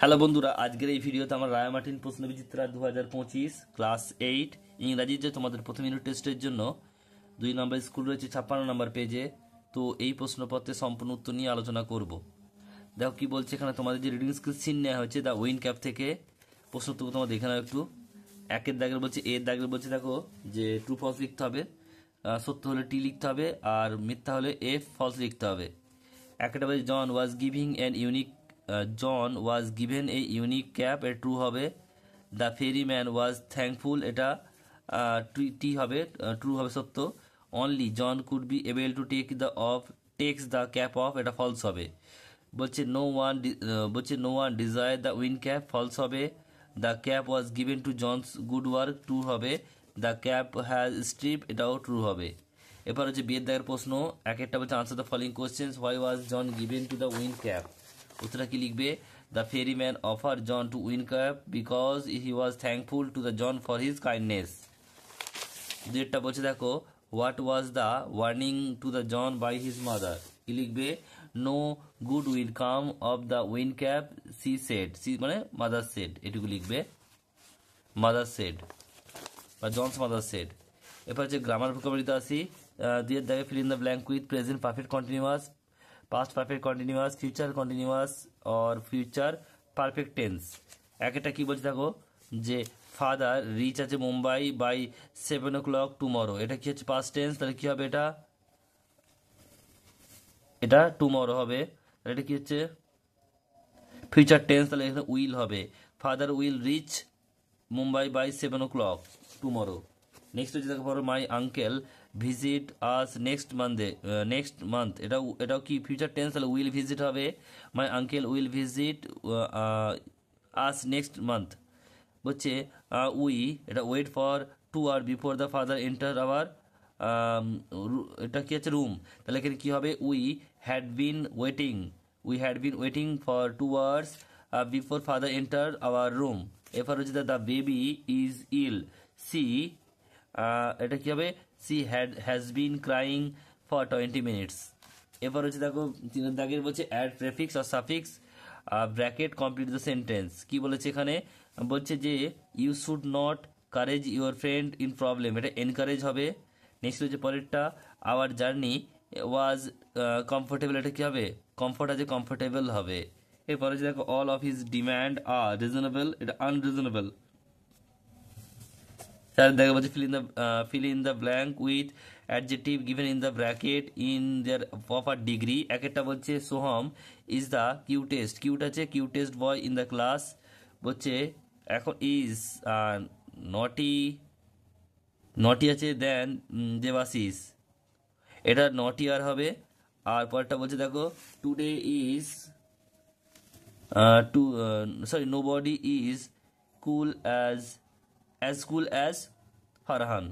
Hello বন্ধুরা, আজকের এই ভিডিওতে আমরা রায়মার্টিন প্রশ্নবিচিত্রা 2025 ক্লাস 8 ইংরাজির যে তোমাদের প্রথম ইউনিট টেস্টের জন্য 2 নম্বর স্কুল রয়েছে 56 নম্বর পেজে। তো এই প্রশ্নপত্রের সম্পূর্ণ উত্তর নিয়ে আলোচনা করব। দেখো কি বলছে এখানে, তোমাদের যে রিডিং স্কিল সিন নেওয়া হয়েছে দ্য উইন ক্যাপ থেকে। প্রশ্নটুকু তোমার দেখে নাও একটু। একের দাগের বলছে, এর দাগের বলছে দেখো যে ট্রু ফলস লিখতে হবে, সত্য হলে টি লিখতে হবে, আর মিথ্যা হলে এফ ফলস লিখতে হবে। একটা বলছে John was given a unique cap, এটা ট্রু হবে। The ferry man was thankful, এটা টি হবে, ট্রু হবে, সত্য। Only John could be able to takes the cap off, এটা ফলস হবে। বলছে no one desire the win cap, false হবে। The cap was given to John's good work, true হবে। The cap has strip, এটাও true হবে। এবার হচ্ছে বিয়ের দাগের প্রশ্ন, এক একটা বলছে answer the following questions. Why was John given to the win cap, উত্তরটা কি লিখবে? The ferryman offer John to win cap because he was thankful to the John for his kindness. দুইটা বলছে দেখো, what was the warning to the John by his mother, কি লিখবে? No good will come of the win cap she said, she মানে mother said, এটুকু লিখবে mother said বা John's mother shed. এরপর হচ্ছে গ্রামার ভোকাবুলারিতে আসি। দুইয়ের দাগে fill in the blank with present perfect continuous, past perfect continuous, future continuous or future perfect tense. একটা কি বলছে দেখো যে ফাদার রিচ আছে মুম্বাই বাই 7 o'clock টুমরো, এটা কি হচ্ছে পাস্ট টেন্স, তাহলে কি হবে? এটা টুমরো হবে। এটা কি হচ্ছে ফিউচার টেন্স, তাহলে এখানে উইল হবে। Father will reach Mumbai by 7 o'clock tomorrow. Next হচ্ছে দেখো my uncle visit us next month, এটাও কি ফিউচার টেন্স, তাহলে উইল ভিজিট হবে। My uncle will visit us next month. বলছে এটা wait for 2 hours before the father enter our, এটা কি আছে রুম, তাহলে এখানে কি হবে? We had been waiting for 2 hours before father enter our room. এরপর হচ্ছে the baby is ill, see এটা কি হবে? Has been crying for 20 minutes। এরপর হচ্ছে দেখো তিনের দাগের বলছে অ্যাড প্রেফিক্স আর suffix bracket complete the sentence. কি বলেছে এখানে? বলছে যে you should not courage your friend in problem, এটা এনকারেজ হবে। নেক্সট হচ্ছে পরেরটা, আওয়ার জার্নি ওয়াজ কমফোর্টেবল, এটা কি হবে? কমফোর্ট আছে, কমফোর্টেবল হবে। এরপরে হচ্ছে দেখো all of his demand are reasonable, এটা আনরিজনেবল। তার দেখা বলছে fill in the blank with adjective given in the bracket in their proper degree। একটা বলছে সোহম ইজ দ্য কিউট আছে cutest boy in the class. বলছে এখন ইজ নটি নটি আছে দেন দেবাশিস, এটা নটি আর হবে। আর পরেরটা বলছে দেখো today is nobody is cool as cool as Farhan.